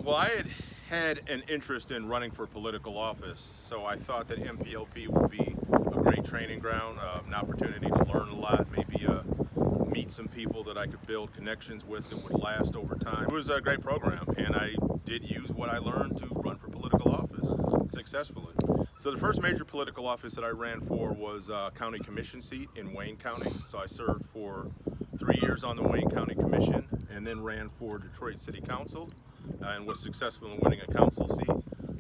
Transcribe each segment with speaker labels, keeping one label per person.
Speaker 1: Well, I had an interest in running for political office, so I thought that MPLP would be a great training ground, an opportunity to learn a lot, maybe meet some people that I could build connections with that would last over time. It was a great program, and I did use what I learned to run for political office successfully. So the first major political office that I ran for was a county commission seat in Wayne County. So I served for 3 years on the Wayne County Commission and then ran for Detroit City Council and was successful in winning a council seat.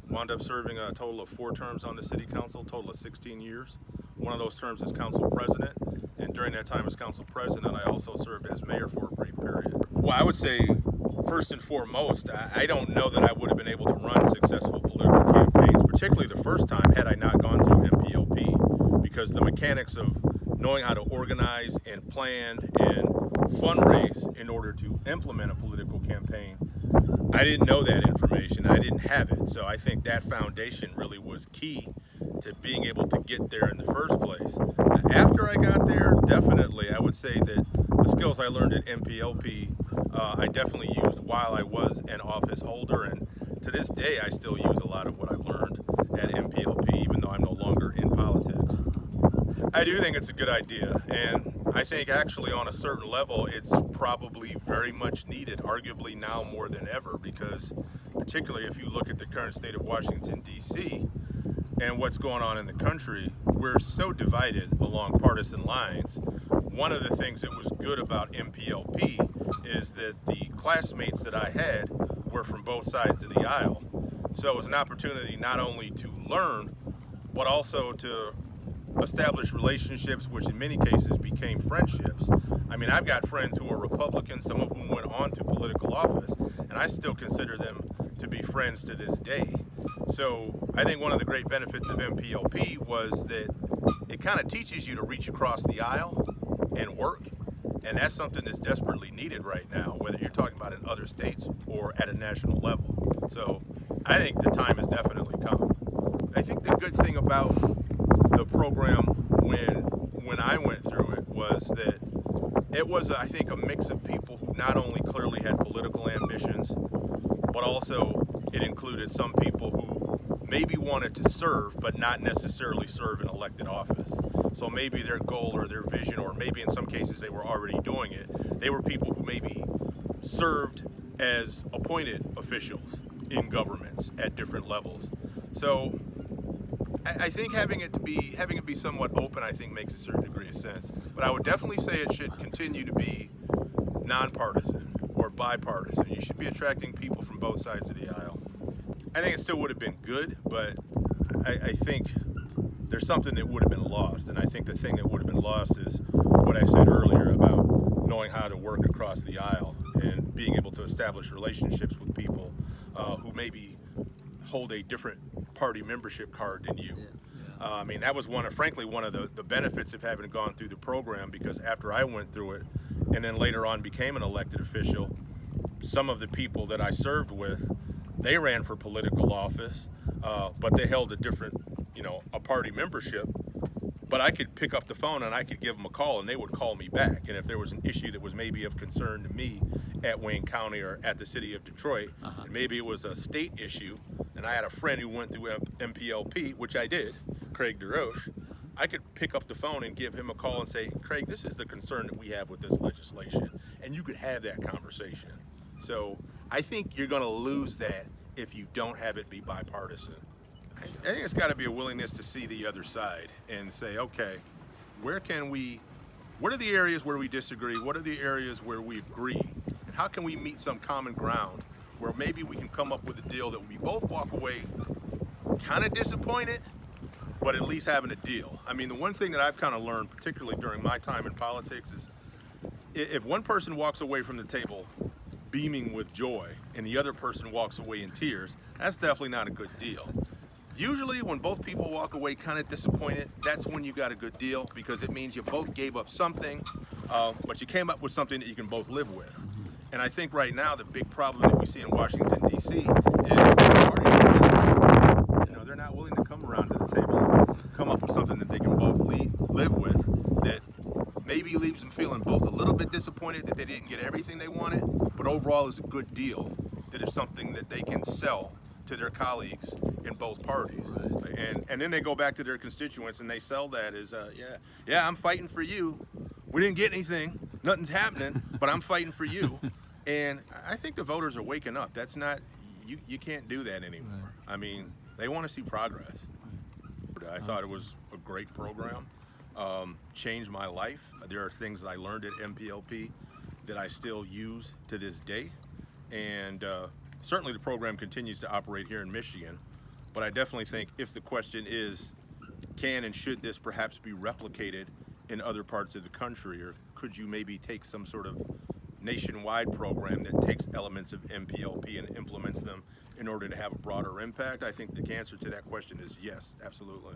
Speaker 1: Wound up serving a total of 4 terms on the city council, total of 16 years. One of those terms as council president, and during that time as council president, I also served as mayor for a brief period. Well, I would say, first and foremost, I don't know that I would have been able to run successful political campaigns, particularly the first time, had I not gone through MPLP, because the mechanics of knowing how to organize and plan and fundraise in order to implement a political campaign, I didn't know that information. I didn't have it. So I think that foundation really was key to being able to get there in the first place. After I got there, definitely, I would say that the skills I learned at MPLP, I definitely used while I was an office holder. And to this day, I still use a lot of what I learned at MPLP, even though I'm no longer in politics. I do think it's a good idea, and I think actually on a certain level it's probably very much needed, arguably now more than ever, because particularly if you look at the current state of Washington, D.C. and what's going on in the country, we're so divided along partisan lines. One of the things that was good about MPLP is that the classmates that I had were from both sides of the aisle. So it was an opportunity not only to learn, but also to establish relationships, which in many cases became friendships. I mean, I've got friends who are Republicans, some of whom went on to political office, and I still consider them to be friends to this day. So I think one of the great benefits of MPLP was that it kind of teaches you to reach across the aisle and work, and that's something that's desperately needed right now, whether you're talking about in other states or at a national level. So I think the time has definitely come. I think the good thing about the program when I went through it was that it was, I think, a mix of people who not only clearly had political ambitions, but also it included some people who maybe wanted to serve, but not necessarily serve in elected office. So maybe their goal or their vision, or maybe in some cases they were already doing it, they were people who maybe served as appointed officials in governments at different levels. So I think having it be somewhat open, I think makes a certain degree of sense. But I would definitely say it should continue to be nonpartisan or bipartisan. You should be attracting people from both sides of the aisle. I think it still would have been good, but I think there's something that would have been lost. And I think the thing that would have been lost is what I said earlier about knowing how to work across the aisle and being able to establish relationships with people who maybe hold a different party membership card than you. I mean, that was frankly one of the benefits of having gone through the program, because after I went through it and then later on became an elected official, some of the people that I served with, they ran for political office, but they held a different, a party membership. But I could pick up the phone and I could give them a call and they would call me back. And if there was an issue that was maybe of concern to me at Wayne County or at the city of Detroit, and maybe it was a state issue, and I had a friend who went through MPLP, which I did, Craig DeRoche, I could pick up the phone and give him a call and say, Craig, this is the concern that we have with this legislation. And you could have that conversation. So I think you're going to lose that if you don't have it be bipartisan. I think it's got to be a willingness to see the other side and say, okay, what are the areas where we disagree? What are the areas where we agree? And how can we meet some common ground where maybe we can come up with a deal that we both walk away kind of disappointed, but at least having a deal. I mean, the one thing that I've kind of learned, particularly during my time in politics, is if one person walks away from the table beaming with joy and the other person walks away in tears, that's definitely not a good deal. Usually when both people walk away kind of disappointed, that's when you got a good deal, because it means you both gave up something, but you came up with something that you can both live with. And I think right now the big problem that we see in Washington, D.C. is parties are they're not willing to come around to the table and come up with something that they can both live with, that maybe leaves them feeling both a little bit disappointed that they didn't get everything they wanted, but overall is a good deal that if something that they can sell to their colleagues in both parties. And then they go back to their constituents and they sell that as, yeah, I'm fighting for you. We didn't get anything, nothing's happening, but I'm fighting for you. And I think the voters are waking up. That's not, you can't do that anymore. I mean, they want to see progress. I thought it was a great program, changed my life. There are things that I learned at MPLP that I still use to this day. And certainly the program continues to operate here in Michigan, but I definitely think if the question is, can and should this perhaps be replicated in other parts of the country, or could you maybe take some sort of nationwide program that takes elements of MPLP and implements them in order to have a broader impact? I think the answer to that question is yes, absolutely.